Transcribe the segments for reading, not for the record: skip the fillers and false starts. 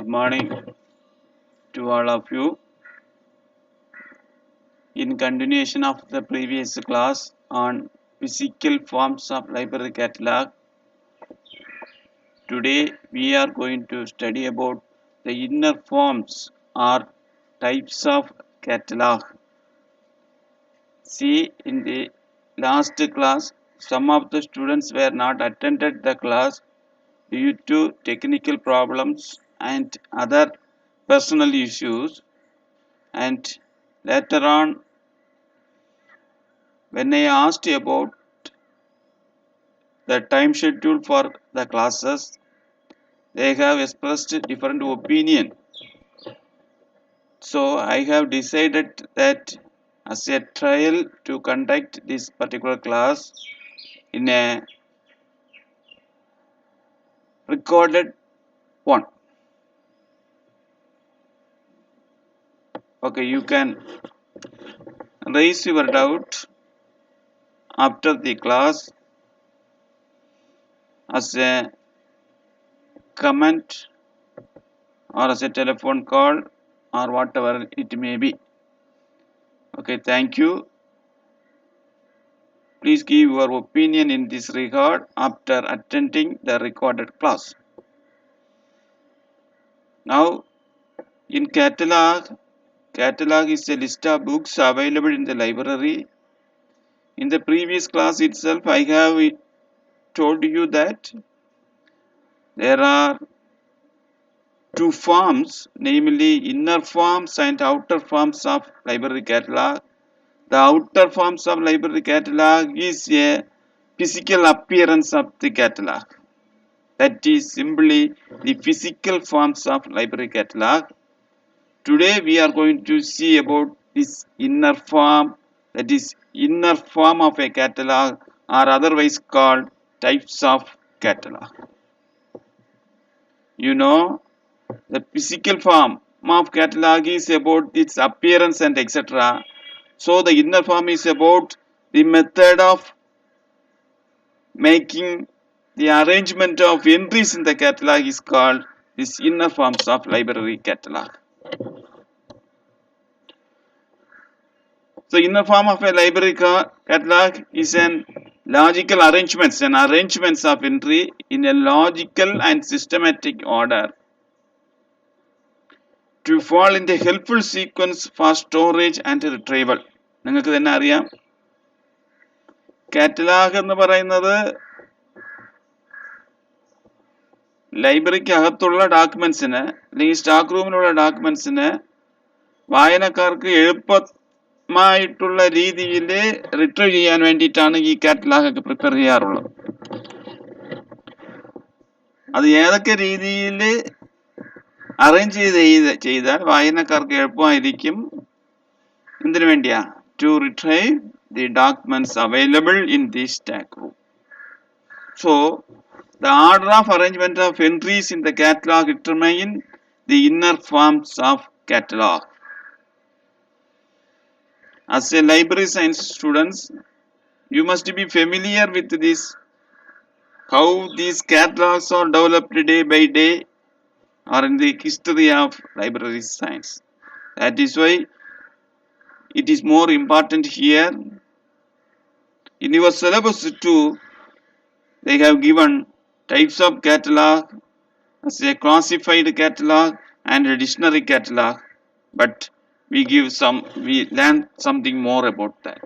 Good morning to all of you. In continuation of the previous class on physical forms of library catalog, today we are going to study about the inner forms or types of catalog. See, in the last class, some of the students were not attended the class due to technical problems and other personal issues, and later on when I asked about the time schedule for the classes, they have expressed different opinion. So I have decided that as a trial to conduct this particular class in a recorded one. Okay, you can raise your doubt after the class as a comment or as a telephone call or whatever it may be. Okay, thank you. Please give your opinion in this regard after attending the recorded class. Now, in catalog is a list of books available in the library. In the previous class itself, I have told you that there are two forms, namely inner forms and outer forms of library catalog. The outer forms of library catalog is a physical appearance of the catalog. That is simply the physical forms of library catalog. Today we are going to see about this inner form, that is inner form of a catalog, or otherwise called types of catalog. You know, the physical form of catalog is about its appearance and etc. So the inner form is about the method of making the arrangement of entries in the catalog is called this inner forms of library catalog. So inner form of a library catalog is an logical arrangements of entry in a logical and systematic order to fall in the helpful sequence for storage and retrieval. നിങ്ങൾക്ക് തന്നെ അറിയാം, കാറ്റലാഗ് എന്ന് പറയുന്നത് ലൈബ്രറിക്ക് അകത്തുള്ള ഡോക്യുമെന്റ്സിന് അല്ലെങ്കിൽ stack റൂമിലുള്ള ഡോക്യുമെന്റ്സിന് വായനക്കാർക്ക് എളുപ്പമായിട്ടുള്ള രീതിയിൽ retrieve ചെയ്യാൻ വേണ്ടിയിട്ടാണ് ഈ കാറ്റലാഗ് ഒക്കെ പ്രിപ്പയർ ചെയ്യാറുള്ളത്. അത് ഏതൊക്കെ രീതിയിൽ അറേഞ്ച് ചെയ്താൽ വായനക്കാർക്ക് എളുപ്പമായിരിക്കും. എന്തിനു വേണ്ടിയാ? To retrieve the documents available in the stack room. So the order of arrangement of entries in the catalog determine the inner forms of catalog. As a library science students, you must be familiar with this, how these catalogs are developed day by day or in the history of library science. That is why it is more important here. In your syllabus too, they have given types of catalog as a classified catalog and a dictionary catalog, but we learn something more about that.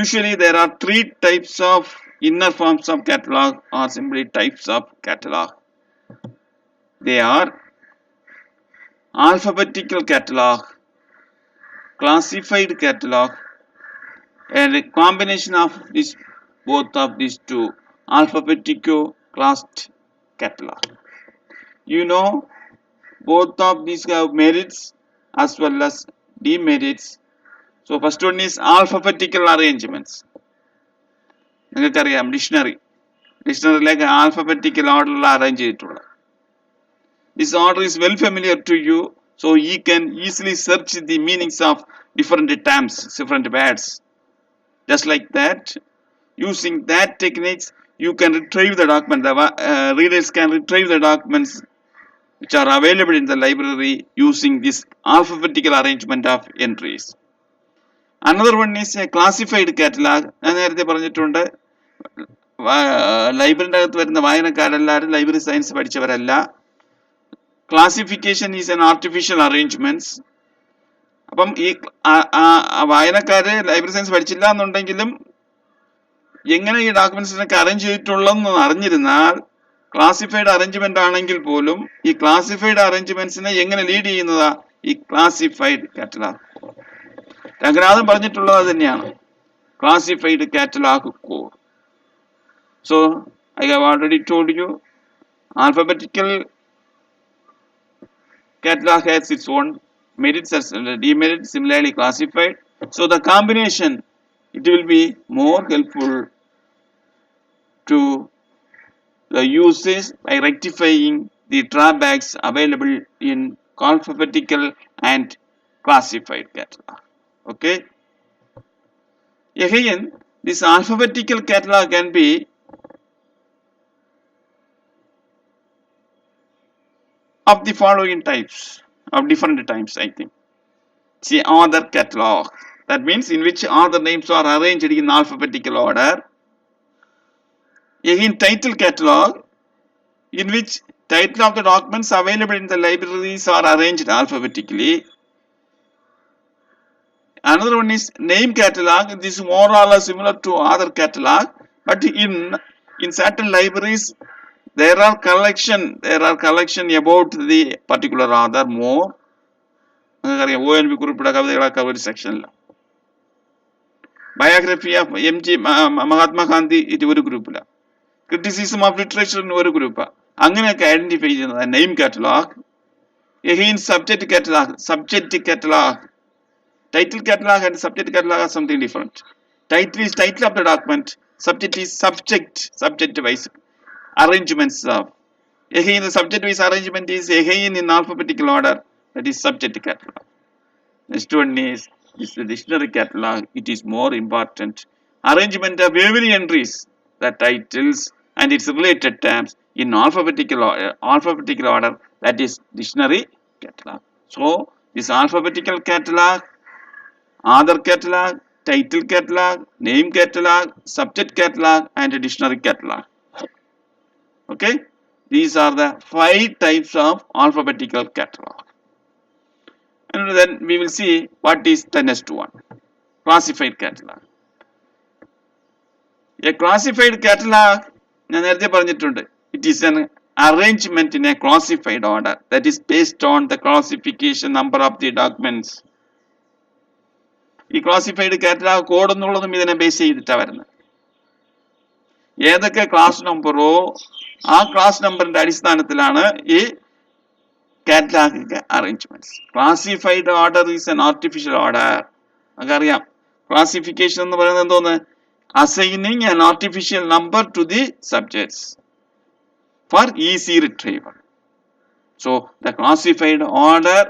Usually there are three types of inner forms of catalog or simply types of catalog. They are alphabetical catalog, classified catalog, and a combination of both of these two, alphabetico classed catalog. You know, both of these have merits as well as demerits. So first one is alphabetical arrangements. നിങ്ങൾക്കറിയാം, ഡിക്ഷണറിയിലേക്ക് alphabetical ഓർഡറിൽ arrange ചെയ്തിട്ടുള്ള. This order is well familiar to you, so you can easily search the meanings of different terms, different words. Just like that, using that techniques, you can retrieve the document. The readers can retrieve the documents which are available in the library using this alphabetical arrangement of entries. Another one is a classified catalog. ഞാൻ നേരത്തെ പറഞ്ഞിട്ടുണ്ട് ലൈബ്രറിൻ്റെ അകത്ത് വരുന്ന വായനക്കാരെല്ലാവരും library science പഠിച്ചവരല്ല. Classification is an artificial arrangements. അപ്പം ഈ വായനക്കാര് ലൈബ്രറി സയൻസ് പഠിച്ചില്ല എന്നുണ്ടെങ്കിലും എങ്ങനെ ഈ ഡോക്യുമെന്റ്സിനൊക്കെ അറേഞ്ച് ചെയ്തിട്ടുള്ളതെന്ന് അറിഞ്ഞിരുന്നാൽ ക്ലാസിഫൈഡ് അറേഞ്ച്മെന്റ് ആണെങ്കിൽ പോലും ഈ ക്ലാസിഫൈഡ് അറേഞ്ച്മെന്റ്സിനെ എങ്ങനെ ലീഡ് ചെയ്യുന്നതാ ഈ ക്ലാസിഫൈഡ് കാറ്റലോഗ്. രംഗനാഥൻ പറഞ്ഞിട്ടുള്ളത് അത് തന്നെയാണ്, classified catalogue core. So I have already told you alphabetical catalog has its own merits as demerits, similarly classified. So the combination, it will be more helpful to the users by rectifying the drawbacks available in alphabetical and classified catalog. Okay. Again, this alphabetical catalog can be of the following types, of different types, I think. See, author catalog. That means in which author names are arranged in alphabetical order. Again, title catalog, in which title of the documents available in the libraries are arranged alphabetically. Another one is name catalog. This is more or less similar to author catalog, but in certain libraries there are collection about the particular author more. ONV കുറിപ്പിട കവിതകളൊക്കെ ഒരു സെക്ഷനില്ല. Biography of MG Mahatma Gandhi ഇത് ഒരു ഗ്രൂപ്പില, criticism of ലിറ്ററേച്ചറിന് ഒരു group. അങ്ങനെയൊക്കെ identify ചെയ്യുന്നത് name catalogue. Again subject catalogue. Title catalog and subject catalog are something different. Title is title of the document. Subject is subject wise arrangements of. Again, the subject wise arrangement is again in alphabetical order. That is subject catalog. Next one is the dictionary catalog. It is more important. Arrangement of every entries, the titles and its related terms in alphabetical order. That is dictionary catalog. So this alphabetical catalog, author catalog, title catalog, name catalog, subject catalog and dictionary catalog. Okay, these are the 5 types of alphabetical catalog. And then we will see what is the next one, classified catalog. A classified catalog, ഞാൻ നേരത്തെ പറഞ്ഞിട്ടുണ്ട്, it is an arrangement in a classified order that is based on the classification number of the documents. ഈ classified catalogue code എന്നുള്ളതും ഇതിനെ base ചെയ്തിട്ടാണ് വരുന്നത്. ഏതൊക്കെ class നമ്പറോ ആ ക്ലാസ് നമ്പറിന്റെ അടിസ്ഥാനത്തിലാണ് ഈ catalogue arrangements. Classified order is an artificial order. നമുക്കറിയാം ക്ലാസിഫിക്കേഷൻ എന്ന് പറയുന്നത് എന്തോന്ന്, assigning an artificial number two the subjects four easy retrieval. So the classified order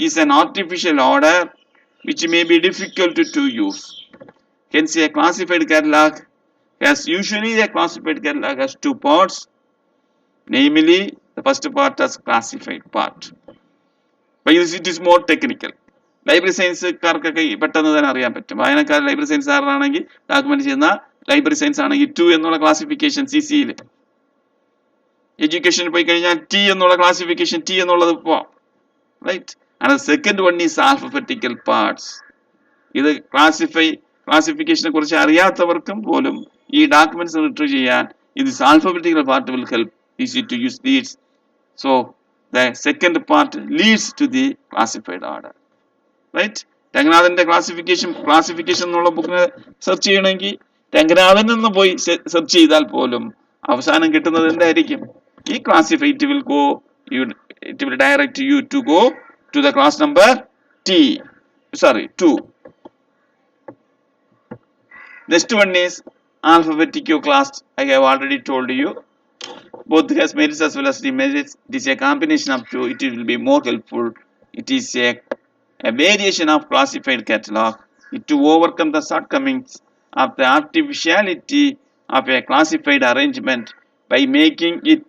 is an artificial order which may be difficult to use. Hence, a classified catalog has two parts. Namely, the first part is classified part. But it is more technical. Library സയൻസുകാർക്കൊക്കെ പെട്ടെന്ന് തന്നെ അറിയാൻ പറ്റും. വായനക്കാർ library science ആണെങ്കിൽ document ചെയ്യുന്ന library science ആണെങ്കിൽ 2 എന്നുള്ള ക്ലാസിഫിക്കേഷൻ CCയിൽ, എഡ്യൂക്കേഷനിൽ പോയി കഴിഞ്ഞാൽ T എന്നുള്ള ക്ലാസിഫിക്കേഷൻ, T എന്നുള്ളത് പോവാം, right. And the second one is alphabetical parts. ഇത് ക്ലാസിഫിക്കേഷനെ കുറിച്ച് അറിയാത്തവർക്കും പോലും ഈ ഡോക്യുമെന്റ്സ് റിട്രീവ് ചെയ്യാൻ this alphabetical part will help easy to use these. So the second part leads to the classified order, right? രംഗനാഥന്റെ classification എന്നുള്ള ബുക്കിന് സെർച്ച് ചെയ്യണമെങ്കിൽ രംഗനാഥൻ എന്ന് പോയി സെർച്ച് ചെയ്താൽ പോലും അവസാനം കിട്ടുന്നത് എന്തായിരിക്കും? ഈ classified will go, it will direct you to go to the class number 2. Next one is alphabetical class. I have already told you both has merits as well as demerits. It is a combination of two. It will be more helpful. It is a variation of classified catalog. To overcome the shortcomings of the artificiality of a classified arrangement by making it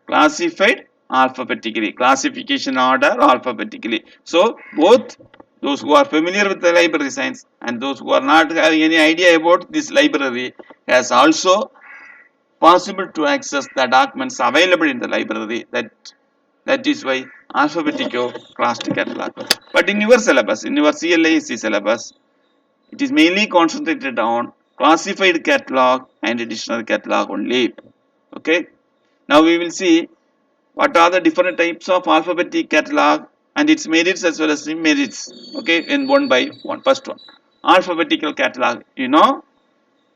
classified alphabetically, classification order alphabetically. So both those who are familiar with the library science and those who are not having any idea about this library has also possible to access the documents available in the library. That is why alphabetical classed catalog. But in your syllabus, in your CLAC syllabus, it is mainly concentrated on classified catalog and dictionary catalog only. Okay. Now we will see what are the different types of alphabetic catalog and its merits as well as demerits. Okay, in one by one. First one, alphabetical catalog. You know,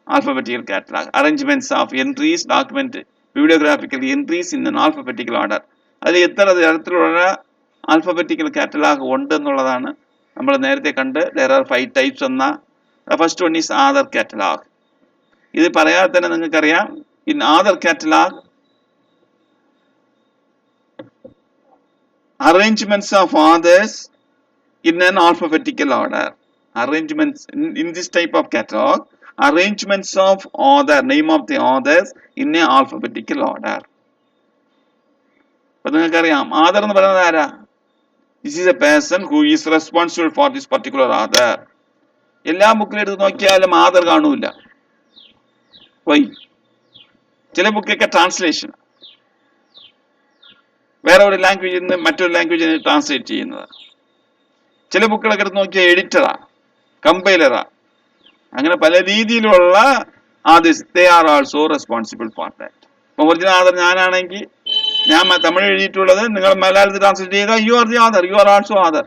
alphabetical catalog, arrangements of entries, document bibliographical entries in an alphabetical order. അതിൽ എത്ര തരത്തിലുള്ള alphabetical catalogue ഉണ്ട് എന്നുള്ളതാണ് നമ്മൾ നേരത്തെ കണ്ട് there are 5 types എന്ന first one is Aadhaar catalogue. ഇത് പറയാതെ തന്നെ നിങ്ങൾക്കറിയാം, in Aadhaar catalogue arrangements of authors in an alphabetical order. Arrangements in this type of catalog, arrangements of author, name of the authors in a alphabetical order. അപ്പോൾ നിങ്ങൾക്കറിയാം ആധാർ എന്ന് പറയുന്നത് ആരാ? This is a person who is responsible for this particular author. എല്ലാ ബുക്കിലും എടുത്ത് നോക്കിയാലും ആധാർ കാണൂല. Y? ചില ബുക്കൊക്കെ ട്രാൻസ്ലേഷൻ വേറെ ഒരു ലാംഗ്വേജിൽ നിന്ന് മറ്റൊരു ലാംഗ്വേജിൽ ട്രാൻസ്ലേറ്റ് ചെയ്യുന്നത്. ചില ബുക്കുകളൊക്കെ എടുത്ത് നോക്കിയാൽ എഡിറ്ററാ, കമ്പൈലറാ, അങ്ങനെ പല രീതിയിലുള്ള artist they are also responsible for that. ഇപ്പൊ ഒറിജിനൽ ആധാർ ഞാനാണെങ്കിൽ ഞാൻ തമിഴ് എഴുതിയിട്ടുള്ളത് നിങ്ങൾ മലയാളത്തിൽ ട്രാൻസ്ലേറ്റ് ചെയ്താൽ you are the author, you are also author,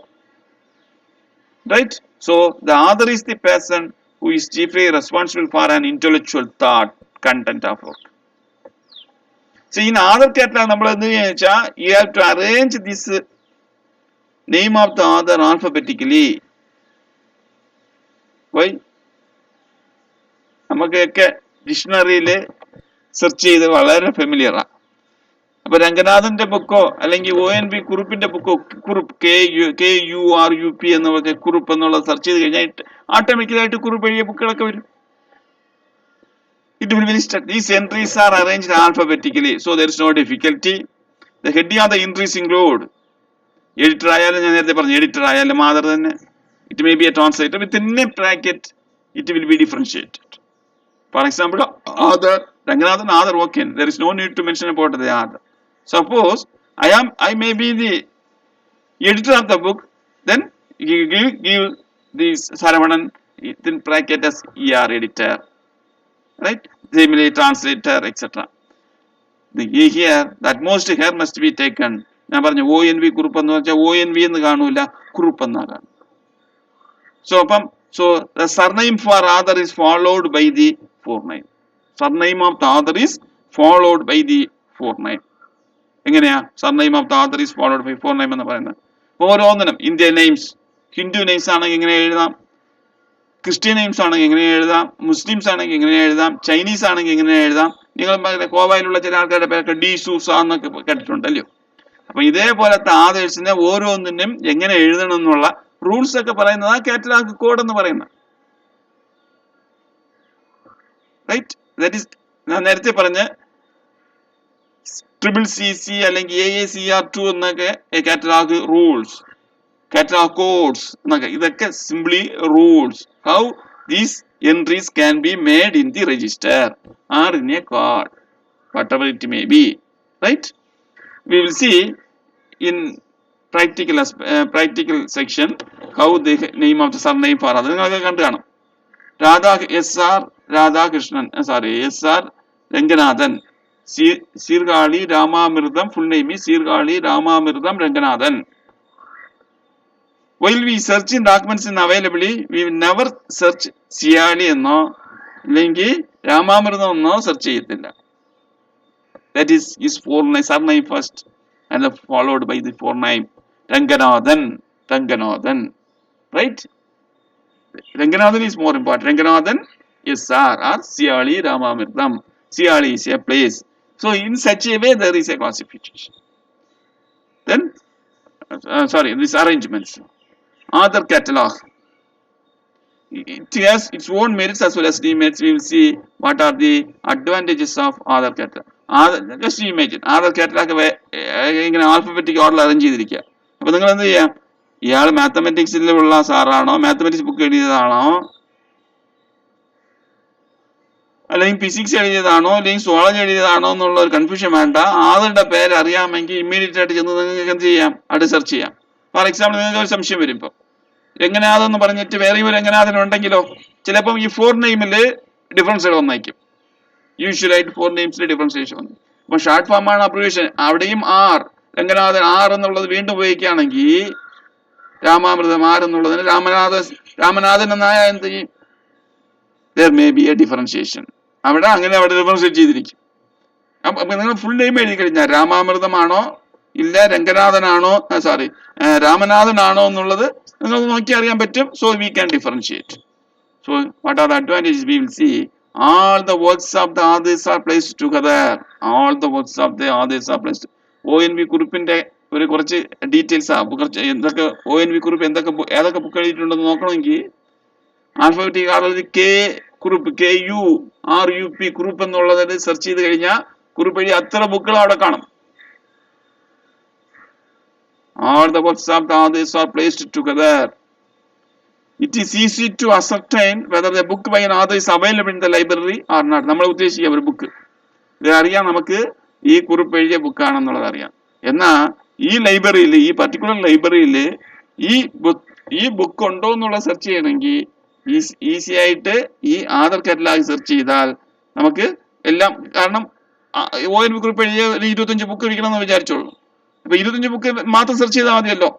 right? So the author is the person who is chiefly responsible for an intellectual thought content of work. So in other catalog നമ്മൾ എന്ത് ചെയ്യുക വെച്ചാൽ you have to arrange this name of the author alphabetically. Why? നമുക്കൊക്കെ ഡിക്ഷണറിയിൽ search ചെയ്ത് വളരെ ഫെമിലിയറാണ്. അപ്പൊ രംഗനാഥന്റെ ബുക്കോ അല്ലെങ്കിൽ ONV കുറുപ്പിന്റെ ബുക്കോ, Kurup KURUP എന്നുള്ള കുറുപ്പ് എന്നുള്ളത് സെർച്ച് ചെയ്ത് കഴിഞ്ഞാൽ ഓട്ടോമാറ്റിക്കലായിട്ട് കുറുപ്പ് എഴുതിയ ബുക്കുകളൊക്കെ വരും. It will be listed. These entries are arranged alphabetically, so there is no difficulty. The heading of the entries include editor ആയാലും ഞാൻ നേരത്തെ പറഞ്ഞു എഡിറ്റർ ആയാലും ആധാർ തന്നെ. It may be a translator within a bracket. It will be differentiated. For example, author Ranganathan author, okay. There is no need to mention about the author. Suppose I may be the editor of the book, then you give this Saravanan in bracket as ER editor. Right? Similarly, translator, etc. Here, the utmost care must be taken. ഞാൻ പറഞ്ഞു ONV Kurup എന്ന് വെച്ചാൽ ONV എന്ന് കാണൂല, കുറുപ്പ് എന്നാ കാണും. So the surname for author is followed by the forename. Surname of the author is followed by the forename. എങ്ങനെയാ surname of the author is followed by forename എന്ന് പറയുന്നത്? ഓരോന്നിനും ഇന്ത്യൻ നെയിംസ്, ഹിന്ദു നെയിംസ് ആണെങ്കിൽ എങ്ങനെ എഴുതാം, ക്രിസ്ത്യൻ നെയിംസ് ആണെങ്കിൽ എങ്ങനെ എഴുതാം, മുസ്ലിംസ് ആണെങ്കിൽ എങ്ങനെ എഴുതാം, ചൈനീസ് ആണെങ്കിൽ എങ്ങനെ എഴുതാം. നിങ്ങൾ ഗോവയിലുള്ള ചില ആൾക്കാരുടെ പേരൊക്കെ ഡി സൂസ എന്നൊക്കെ കേട്ടിട്ടുണ്ടല്ലോ. അപ്പൊ ഇതേപോലത്തെ ആദേഴ്സിനെ ഓരോന്നിനും എങ്ങനെ എഴുതണം എന്നുള്ള റൂൾസ് ഒക്കെ പറയുന്നത് ആ കാറ്റലോഗ് കോഡ് എന്ന് പറയുന്നത്. റൈറ്റ്? ദാറ്റ് ഈസ് ഞാൻ നേരത്തെ പറഞ്ഞ CCC അല്ലെങ്കിൽ AACR2 എന്നൊക്കെ കാറ്റലോഗ് റൂൾസ്, catalog codes എന്നൊക്കെ ഇതൊക്കെ simply rules how these entries can be made in the register or in a card, whatever it may be. Right? We will see in practical section how the name of the surname for other നിങ്ങൾക്ക് കണ്ടു കാണും. SR Radhakrishnan, SR Ranganathan, Sirgali Ramamridam, full name is Sirgali Ramamridam Ranganathan. While we search in documents in availability, we will never search Siyali എന്നോ അല്ലെങ്കിൽ രാമാമൃതം എന്നോ search ചെയ്യത്തില്ല. That is his surname first and followed by the forename. Ranganathan. Right? Ranganathan is more important. Ranganathan is SR or Siyali Ramamridam. Siyali is a place. So in such a way there is a classification. Then, these arrangements. Author catalog. It has its own merits as well as demerits. We will see what are the advantages of author catalog. Just imagine author catalogue ഇങ്ങനെ alphabetic order arrange ചെയ്തിരിക്കുക. അപ്പൊ നിങ്ങൾ എന്ത് ചെയ്യാം, ഇയാൾ മാത്തമെറ്റിക്സിലുള്ള സാറാണോ, mathematics book എഴുതിയതാണോ, അല്ലെങ്കിൽ physics എഴുതിയതാണോ, അല്ലെങ്കിൽ zoology എഴുതിയതാണോ എന്നുള്ള ഒരു കൺഫ്യൂഷൻ വേണ്ട. ആളുടെ പേര് അറിയാമെങ്കിൽ ഇമ്മീഡിയറ്റ് ആയിട്ട് ചെന്ന് നിങ്ങൾക്ക് എന്ത് ചെയ്യാം, അവിടെ സെർച്ച് ചെയ്യാം. ഫോർ എക്സാമ്പിൾ നിങ്ങൾക്ക് ഒരു സംശയം വരും, ഇപ്പം രംഗനാഥെന്ന് പറഞ്ഞിട്ട് വേറെ ഒരു രംഗനാഥൻ ഉണ്ടെങ്കിലോ, ചിലപ്പം ഈ 4 നെയിമിൽ ഡിഫറൻസുകൾ വന്നേക്കും. യൂഷ്വലായിട്ട് 4 നെയിംസിൽ ഡിഫറൻസിയേഷൻ വന്നു. അപ്പൊ ഷോർട്ട് ഫോം ആണ് അബ്രിവേഷൻ. അവിടെയും ആർ, രംഗനാഥൻ ആർ എന്നുള്ളത് വീണ്ടും ഉപയോഗിക്കുകയാണെങ്കിൽ രാമാമൃതം ആർ എന്നുള്ളതിന് രാമനാഥൻ എന്നായ എന്ത് ചെയ്യും, there may be a differentiation. അവിടെ ഡിഫറൻഷിയേറ്റ് ചെയ്തിരിക്കും. അപ്പൊ നിങ്ങൾ ഫുൾ നെയിം എഴുതി കഴിഞ്ഞാൽ രാമാമൃതമാണോ ഇല്ല രംഗനാഥനാണോ രാമനാഥനാണോ എന്നുള്ളത് നിങ്ങൾക്ക് നോക്കി അറിയാൻ പറ്റും. So we can differentiate. So what are the advantages we will see. All the works of the others are placed together. All the works of the others are placed. ONV കുറിപ്പിന്റെ ഒരു കുറച്ച് ഡീറ്റെയിൽസ് എന്തൊക്കെ ONV കുറിപ്പ് ഏതൊക്കെ book എഴുതിയിട്ടുണ്ടെന്ന് നോക്കണമെങ്കിൽ alphabetic ആർഡറിൽ K കുറിപ്പ് KURUP കുറിപ്പ് എന്നുള്ളതിന് search ചെയ്ത് കഴിഞ്ഞാൽ കുറിപ്പ് എഴുതി അത്ര ബുക്കുകൾ അവിടെ കാണും. All the works of the others are placed together. It is easy to ascertain whether the book by an author is available in the library or not. നമ്മൾ ഉദ്ദേശിക്കുക ഒരു ബുക്ക് ഇത് അറിയാം, നമുക്ക് ഈ കുറിപ്പ് എഴുതിയ ബുക്കാണെന്നുള്ളത് അറിയാം. എന്നാൽ ഈ ലൈബ്രറിയിൽ, ഈ പർട്ടിക്കുലർ ലൈബ്രറിയിൽ ഈ ബുക്ക് ഉണ്ടോ എന്നുള്ള സെർച്ച് ചെയ്യണമെങ്കിൽ ഈസി ആയിട്ട് ഈ ആധാർ കാറ്റലാഗ് സെർച്ച് ചെയ്താൽ നമുക്ക് എല്ലാം, കാരണം ONV കുറിപ്പ് എഴുതിയ 25 ബുക്ക് ഇരിക്കണമെന്ന് വിചാരിച്ചോളൂ. അപ്പൊ 25 ബുക്ക് മാത്രം സെർച്ച് ചെയ്താൽ മതിയല്ലോ,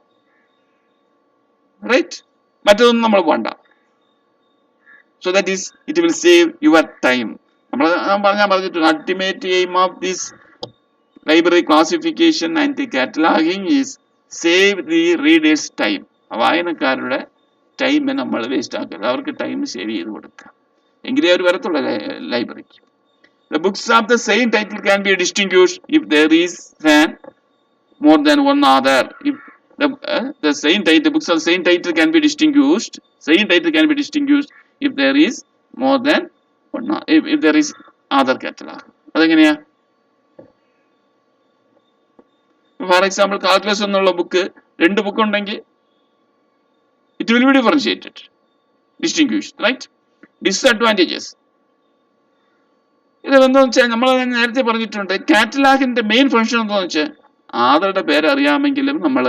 റൈറ്റ്? മറ്റൊന്നും നമ്മൾ വേണ്ട. So that is it will save your time. ഞാൻ പറഞ്ഞിട്ടുണ്ട്, ultimate aim of this library classification and cataloguing is save the readers time. വായനക്കാരുടെ ടൈം നമ്മൾ വേസ്റ്റ് ആക്കരുത്, അവർക്ക് ടൈം സേവ് ചെയ്ത് കൊടുക്കുക, എങ്കിലേ അവർ വരത്തുള്ള ലൈബ്രറിക്ക്. The books of the same title can be distinguished if there is more than one author. If the same title, books of the same title can be distinguished. Same title can be distinguished if there is more than one. If there is other catalog. അതെങ്ങനെയാ? For example calculus എന്നുള്ള book 2 book ഉണ്ടെങ്കിൽ it will be differentiated, distinguished, right? Disadvantages. ഇത് എന്താണെന്ന് വെച്ചാൽ നമ്മൾ നേരത്തെ പറഞ്ഞിട്ടുണ്ട്, കാറ്റലാഗിന്റെ main function എന്താണെന്ന് വെച്ചാൽ ആളുടെ പേര് അറിയാമെങ്കിലും നമ്മൾ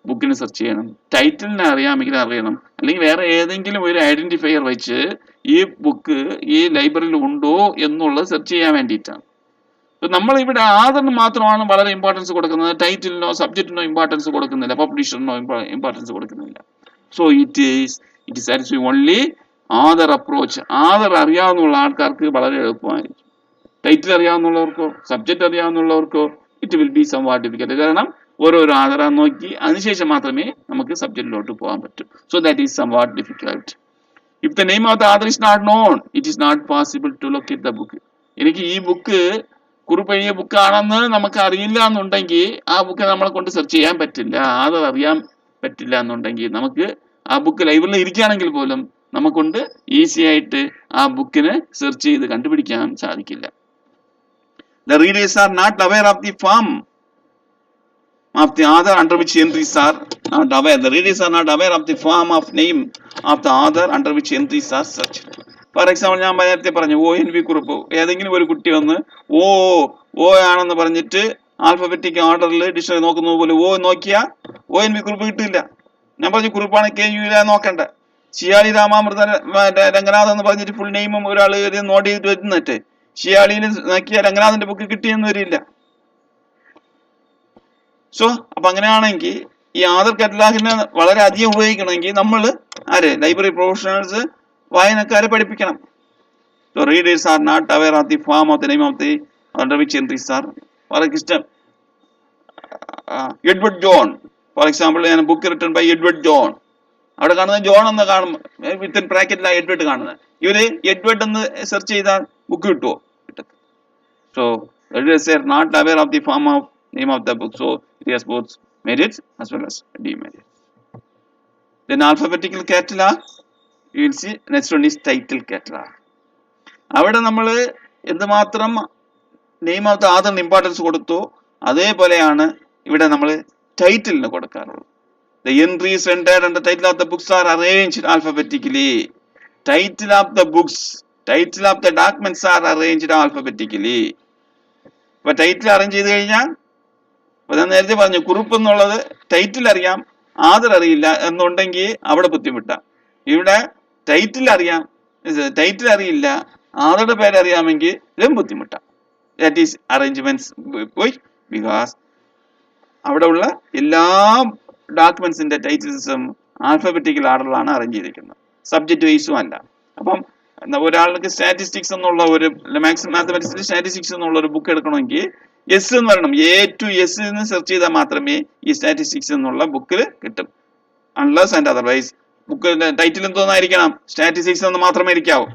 ബുക്കിന് സെർച്ച് ചെയ്യണം, ടൈറ്റിലിനെ അറിയാമെങ്കിലും അറിയണം, അല്ലെങ്കിൽ വേറെ ഏതെങ്കിലും ഒരു ഐഡന്റിഫയർ വെച്ച് ഈ ബുക്ക് ഈ ലൈബ്രറിയിൽ ഉണ്ടോ എന്നുള്ളത് സെർച്ച് ചെയ്യാൻ വേണ്ടിയിട്ടാണ്. നമ്മൾ ഇവിടെ ആധാറിന് മാത്രമാണ് വളരെ ഇമ്പോർട്ടൻസ് കൊടുക്കുന്നത്, ടൈറ്റിലിനോ സബ്ജക്റ്റിനോ ഇമ്പോർട്ടൻസ് കൊടുക്കുന്നില്ല, പബ്ലിഷറിനോ ഇമ്പോർട്ടൻസ് കൊടുക്കുന്നില്ല. So it satisfy only author approach. Author അറിയാവുന്ന ആൾക്കാർക്ക് വളരെ എളുപ്പമായിരിക്കും. ടൈറ്റിൽ അറിയാവുന്നവർക്കോ സബ്ജക്റ്റ് അറിയാവുന്നവർക്കോ it will be somewhat difficult. കാരണം ഓരോരോ ആധാർ നോക്കി അതിനുശേഷം മാത്രമേ നമുക്ക് സബ്ജക്റ്റിലോട്ട് പോകാൻ പറ്റൂ. So that is somewhat difficult. If the name of the author is not known, it is not possible to locate the book. എനിക്ക് ഈ ബുക്ക് കുറിപ്പ് എഴുതിയ ബുക്കാണെന്ന് നമുക്ക് അറിയില്ല എന്നുണ്ടെങ്കിൽ ആ ബുക്ക് നമ്മളെ കൊണ്ട് സെർച്ച് ചെയ്യാൻ പറ്റില്ല. ആധാർ അറിയാൻ പറ്റില്ല എന്നുണ്ടെങ്കിൽ നമുക്ക് ആ ബുക്ക് ലൈബ്രറിയിൽ ഇരിക്കുകയാണെങ്കിൽ പോലും നമുക്കൊണ്ട് ഈസി ആയിട്ട് ആ ബുക്കിനെ സെർച്ച് ചെയ്ത് കണ്ടുപിടിക്കാൻ സാധിക്കില്ല. The readers are not aware of the form of the author under which entries are not aware. The readers are not aware of the form of name of the author under which entries are searched. For example ഞാൻ നേരത്തെ പറഞ്ഞു ONV കുറിപ്പ്, ഏതെങ്കിലും ഒരു കുട്ടി വന്ന് ഓ ആണെന്ന് പറഞ്ഞിട്ട് ആൽഫബറ്റിക് ഓർഡറിൽ ഡിക്ഷണറി നോക്കുന്നത് പോലെ നോക്കിയാൽ ONV കുറിപ്പ് കിട്ടില്ല. ഞാൻ പറഞ്ഞു കുറിപ്പാണ് KU നോക്കണ്ട. ശിയാളി രാമാമൃത രംഗനാഥ് എന്ന് പറഞ്ഞിട്ട് ഫുൾ നെയിമും ഒരാൾ നോട്ട് ചെയ്തിട്ട് വരുന്നിട്ട് ശിയാളിയിൽ നോക്കിയ രംഗനാഥന്റെ ബുക്ക് കിട്ടിയെന്ന് വരില്ല. സോ അപ്പൊ അങ്ങനെയാണെങ്കിൽ ഈ ആധാർ കാറ്റലാഗിനെ വളരെ അധികം ഉപയോഗിക്കണമെങ്കിൽ നമ്മൾ ലൈബ്രറി പ്രൊഫഷണൽസ് വായനക്കാരെ പഠിപ്പിക്കണം. So readers are not aware of the form of the name of the under which entries are. For example, Edward John, for example, a book written by Edward John. അവിടെ കാണുന്നത് John എന്ന് കാണും, within ബ്രാക്കറ്റിലാണ് Edward കാണുന്നത്. ഇവര് Edward എന്ന് search ചെയ്താൽ book കിട്ടുമോ? കിട്ടും. So readers are not aware of the form of name of the book. So it has both merits as well as demerits. Then alphabetical catalog, you will see next one is title catalog. അവിടെ നമ്മൾ എന്തുമാത്രം name of the ആദറിന് importance കൊടുത്തു, അതേപോലെയാണ് ഇവിടെ നമ്മൾ ടൈറ്റിലിന് കൊടുക്കാറുള്ളത്. The entries entered under the title of the books are arranged alphabetically. Title of the books, title of the documents are arranged alphabetically. ഇപ്പൊ title arrange ചെയ്ത് കഴിഞ്ഞാൽ, അപ്പൊ ഞാൻ നേരത്തെ പറഞ്ഞു കുറിപ്പ് എന്നുള്ളത് ടൈറ്റിൽ അറിയാം, ആദർ അറിയില്ല എന്നുണ്ടെങ്കിൽ അവിടെ ബുദ്ധിമുട്ടാണ്. ഇവിടെ ടൈറ്റിൽ അറിയാം, ടൈറ്റിൽ അറിയില്ല, ആദറുടെ പേരറിയാമെങ്കിൽ ഇതും ബുദ്ധിമുട്ടാണ്. ദാറ്റ് ഈസ് അറേഞ്ച്മെന്റ്സ് ബിക്കോസ് അവിടെ ഉള്ള എല്ലാ ഡോക്യുമെന്റ്സിന്റെ ടൈറ്റിൽസും ആൽഫബറ്റിക്കൽ ഓർഡറിലാണ് അറേഞ്ച് ചെയ്തിരിക്കുന്നത്, സബ്ജക്ട് വൈസും അല്ല. അപ്പം ഒരാൾക്ക് സ്റ്റാറ്റിസ്റ്റിക്സ് എന്നുള്ള ഒരു മാത്തമാറ്റിക്സിൽ സ്റ്റാറ്റിസ്റ്റിക്സ് എന്നുള്ള ഒരു ബുക്ക് എടുക്കണമെങ്കിൽ എസ് എന്ന് പറയണം, എ ടു എസ് എന്ന് സെർച്ച് ചെയ്താൽ മാത്രമേ ഈ സ്റ്റാറ്റിസ്റ്റിക്സ് എന്നുള്ള ബുക്കിൽ കിട്ടും. അൺലെസ് ആൻഡ് അതർവൈസ് ബുക്കിന്റെ ടൈറ്റിൽ എന്തോന്നായിരിക്കണം, സ്റ്റാറ്റിസ്റ്റിക്സ് എന്ന് മാത്രമേ ഇരിക്കാവൂ.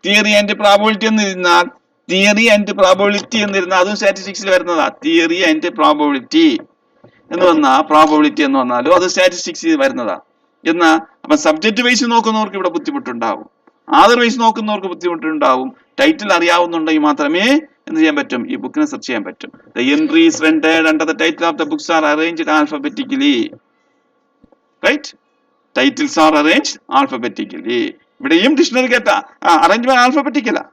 തിയറി ആൻഡ് പ്രോബബിലിറ്റി എന്നിരുന്നാൽ, തിയറി ആൻഡ് പ്രോബബിലിറ്റി എന്നിരുന്നാൽ അതും സ്റ്റാറ്റിസ്റ്റിക്സിൽ വരുന്നതാ. തിയറി ആൻഡ് പ്രോബബിലിറ്റി എന്ന് വന്നാൽ, പ്രോബബിലിറ്റി എന്ന് വന്നാലും അത് സ്റ്റാറ്റിസ്റ്റിക്സിൽ വരുന്നതാ. എന്നാ അപ്പൊ സബ്ജക്ട് വൈസ് നോക്കുന്നവർക്ക് ഇവിടെ ബുദ്ധിമുട്ടുണ്ടാവും, ആദർ വൈസ് നോക്കുന്നവർക്ക് ബുദ്ധിമുട്ടുണ്ടാവും. ടൈറ്റിൽ അറിയാവുന്നുണ്ടെങ്കിൽ മാത്രമേ എന്ത് ചെയ്യാൻ പറ്റും, ഈ ബുക്കിനെ സെർച്ച് ചെയ്യാൻ പറ്റും. The entries rendered under the title of the books are arranged alphabetically. Right? Titles are arranged alphabetically. ഇവിടെയും ഡിക്ഷണറി കേട്ടാ അറേഞ്ച്മെന്റ് ആൽഫബറ്റിക്കലാ.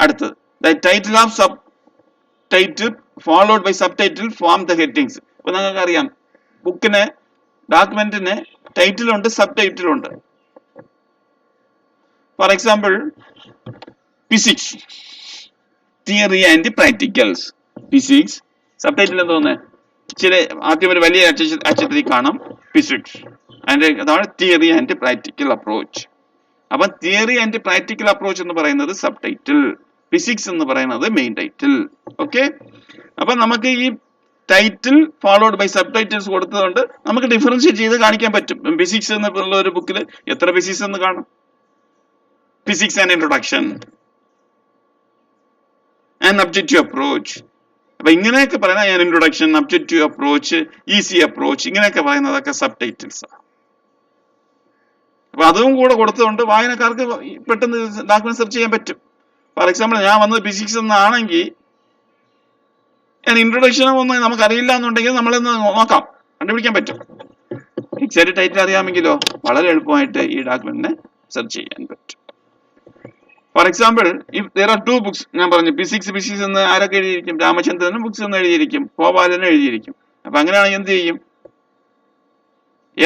അടുത്തത് the title of subtitle followed by subtitle form the headings. ഇപ്പൊ നിങ്ങൾക്ക് അറിയാം ബുക്കിന്, ഡോക്യുമെന്റിന് ടൈറ്റിൽ ഉണ്ട്, സബ് ടൈറ്റിൽ ഉണ്ട്. For example physics, theory and practicals. Physics sub title എന്തോന്ന്, ചില ആദ്യം ഒരു വലിയ അക്ഷരത്തിൽ കാണാം ഫിസിക്സ്, അതിന്റെ അതാണ് തിയറി ആൻഡ് പ്രാക്ടിക്കൽ അപ്രോച്ച്. അപ്പൊ തിയറി ആൻഡ് പ്രാക്ടിക്കൽ അപ്രോച്ച് എന്ന് പറയുന്നത് സബ് ടൈറ്റിൽ, ഫിസിക്സ് എന്ന് പറയുന്നത് മെയിൻ ടൈറ്റിൽ. ഓക്കെ, അപ്പൊ നമുക്ക് ഈ title followed by sub titles കൊടുത്തതുകൊണ്ട് നമുക്ക് ഡിഫറൻഷിയേറ്റ് ചെയ്ത് കാണിക്കാൻ പറ്റും. ഫിസിക്സ് എന്നുള്ള ഒരു ബുക്കിൽ എത്ര ഫിസിക്സ് എന്ന് കാണും, physics and introduction and objective approach. അപ്പൊ ഇങ്ങനെയൊക്കെ പറയുന്നത് ഞാൻ introduction, objective approach, easy approach, ഇങ്ങനെയൊക്കെ പറയുന്നതൊക്കെ സബ് ടൈറ്റിൽസ് ആണ്. അപ്പൊ അതും കൂടെ കൊടുത്തുകൊണ്ട് വായനക്കാർക്ക് പെട്ടെന്ന് ഡോക്യുമെന്റ് സെർച്ച് ചെയ്യാൻ പറ്റും. ഫോർ എക്സാമ്പിൾ ഞാൻ വന്നത് ഫിസിക്സ് എന്നാണെങ്കിൽ ഞാൻ ഇൻട്രൊഡക്ഷനും ഒന്നും നമുക്കറിയില്ല എന്നുണ്ടെങ്കിൽ നമ്മളൊന്ന് നോക്കാം, കണ്ടുപിടിക്കാൻ പറ്റും. ഫിക്സഡ് ടൈറ്റിൽ അറിയാമെങ്കിലോ വളരെ എളുപ്പമായിട്ട് ഈ ഡോക്യുമെന്റിനെ സെർച്ച് ചെയ്യാൻ പറ്റും. For example if there are two books, ഞാൻ പറഞ്ഞു ഫിസിക്സ് എന്ന് ആരൊക്കെ എഴുതിയിരിക്കും, രാമചന്ദ്രനും ബുക്സ് എന്ന് എഴുതിയിരിക്കും, ഗോപാലനും എഴുതിയിരിക്കും. അപ്പൊ അങ്ങനെയാണെങ്കിൽ എന്ത് ചെയ്യും,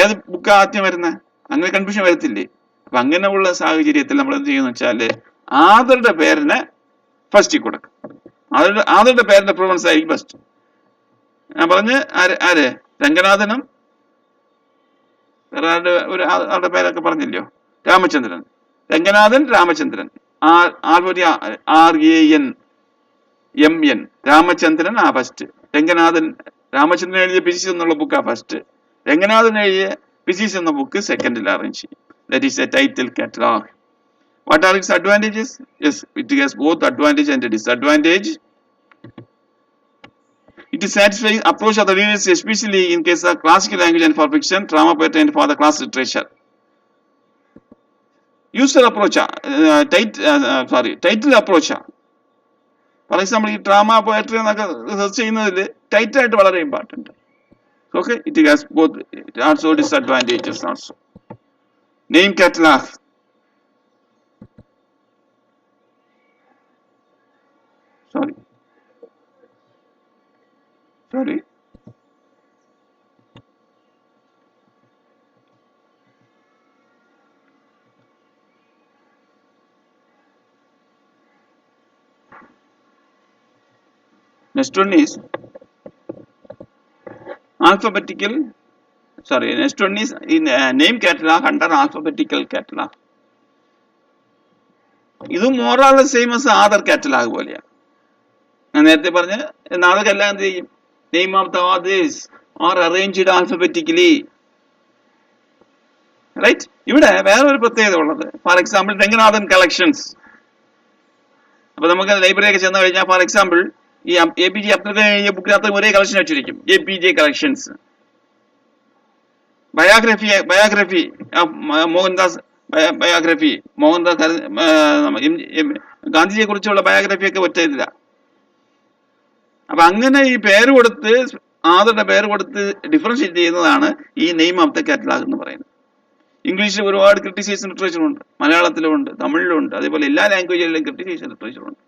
ഏത് ബുക്കാ ആദ്യം വരുന്നത്, അങ്ങനെ കൺഫ്യൂഷൻ വരത്തില്ലേ. അപ്പൊ അങ്ങനെയുള്ള സാഹചര്യത്തിൽ നമ്മൾ എന്ത് ചെയ്യുന്ന വെച്ചാല് ആദറുടെ പേരിനെ ഫസ്റ്റ് കൊടുക്കും. ആദറുടെ പേരിന്റെ പ്രിഫറൻസ് ആയിരിക്കും ഫസ്റ്റ്. ഞാൻ പറഞ്ഞ് ആര് രംഗനാഥനും ഒരു ആളുടെ പേരൊക്കെ പറഞ്ഞില്ലയോ, രാമചന്ദ്രൻ, രംഗനാഥൻ, രാമചന്ദ്രൻ, RANMN, രാമചന്ദ്രൻ ആ ഫസ്റ്റ്. രംഗനാഥൻ, രാമചന്ദ്രൻ എഴുതിയ ഫിസിക്സ് എന്നുള്ള ബുക്ക് ആ ഫസ്റ്റ്, രംഗനാഥൻ എഴുതിയ ഫിസിക്സ് എന്ന ബുക്ക് സെക്കൻഡിൽ അറേഞ്ച് ചെയ്യും. That is A title catalogue. What are its advantages? Yes, it has both advantage and disadvantage. It is satisfying approach of the readers, especially in case of classical language and for fiction, drama, poetry and for the class literature. User approach, title approach. For example, ഈ drama, poetry എന്നൊക്കെ search ചെയ്യുന്നതിൽ title ആയിട്ട് വളരെ important. Okay, it has both also disadvantages also. Name catalog. Sorry. Next one is alphabetical. Sorry, next one is in name catalog under alphabetical catalog. ഇത് more or less same as author catalogue പോലെയാണ്. ഞാൻ നേരത്തെ പറഞ്ഞ നാളെല്ലാം എന്ത് ചെയ്യും, name of the authors are arranged alphabetically. Right. ഇവിടെ വേറൊരു പ്രത്യേകത ഉള്ളത്, ഫോർ എക്സാമ്പിൾ രംഗനാഥൻ കളക്ഷൻസ്. അപ്പൊ നമുക്ക് ലൈബ്രറിയൊക്കെ ചെന്ന് കഴിഞ്ഞാൽ ഫോർ എക്സാമ്പിൾ ഈ APJ അബ്ദുൽ കലാം എഴുതിയ ബുക്കിനകത്ത് ഒരേ കളക്ഷൻ വെച്ചിരിക്കും, APJ collections. Biography Mohandas, biography Mohandas, ഗാന്ധിജിയെ കുറിച്ചുള്ള ബയോഗ്രഫിയൊക്കെ ഒറ്റ ഇതില്ല. അപ്പൊ അങ്ങനെ ഈ പേര് കൊടുത്ത് ആദറുടെ പേര് കൊടുത്ത് ഡിഫറൻഷിയേറ്റ് ചെയ്യുന്നതാണ് ഈ നെയിം ഓഫ് ദ കാറ്റലാഗ് എന്ന് പറയുന്നത്. ഇംഗ്ലീഷിൽ ഒരുപാട് ക്രിട്ടിസൈസേഷൻ ലിറ്ററേച്ചർ ഉണ്ട്, മലയാളത്തിലും ഉണ്ട്, തമിഴിലും ഉണ്ട്, അതേപോലെ എല്ലാ ലാംഗ്വേജുകളിലും ക്രിട്ടിസൈസേഷൻ ലിറ്ററേച്ചർ ഉണ്ട്.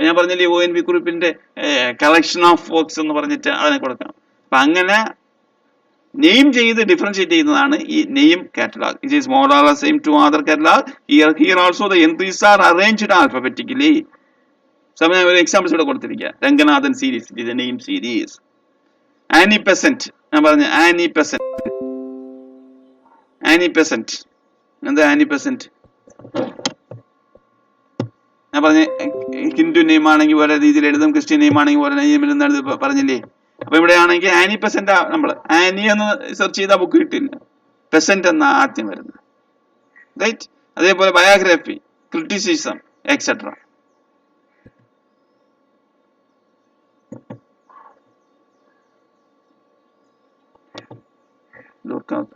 ഞാൻ പറഞ്ഞില്ലേ ONV കുറിപ്പിന്റെ കളക്ഷൻ ഓഫ് വർക്ക്സ് എന്ന് പറഞ്ഞിട്ട് അതിനെ കൊടുക്കാം. അപ്പൊ അങ്ങനെ നെയിം ചെയ്ത് ഡിഫറൻഷിയേറ്റ് ചെയ്യുന്നതാണ് ഈ name catalogue. It is more or less same to other catalogue. Here also the entries are arranged alphabetically. സമയം ഒരു എക്സാമ്പിൾസ് ഇവിടെ കൊടുത്തിരിക്കുക. Ranganathan series, it is a name series. Annie Besant, ഞാൻ പറഞ്ഞു ആനി പെസന്റ്. ആനി പെസന്റ് എന്താ Annie Besant? ഞാൻ പറഞ്ഞ Hindu name ആണെങ്കിൽ വേറെ രീതിയിൽ എഴുതും, ക്രിസ്ത്യൻ നെയിം ആണെങ്കിൽ വേറെ നെയിമിൽ നിന്ന് പറഞ്ഞില്ലേ. അപ്പൊ ഇവിടെ ആണെങ്കിൽ ആനി പെസന്റ്, നമ്മള് ആനി എന്ന് സെർച്ച് ചെയ്താൽ ബുക്ക് കിട്ടില്ല, പെസന്റ് എന്ന ആദ്യം വരുന്നത്. റൈറ്റ്. അതേപോലെ biography, criticism etcetera. Look out.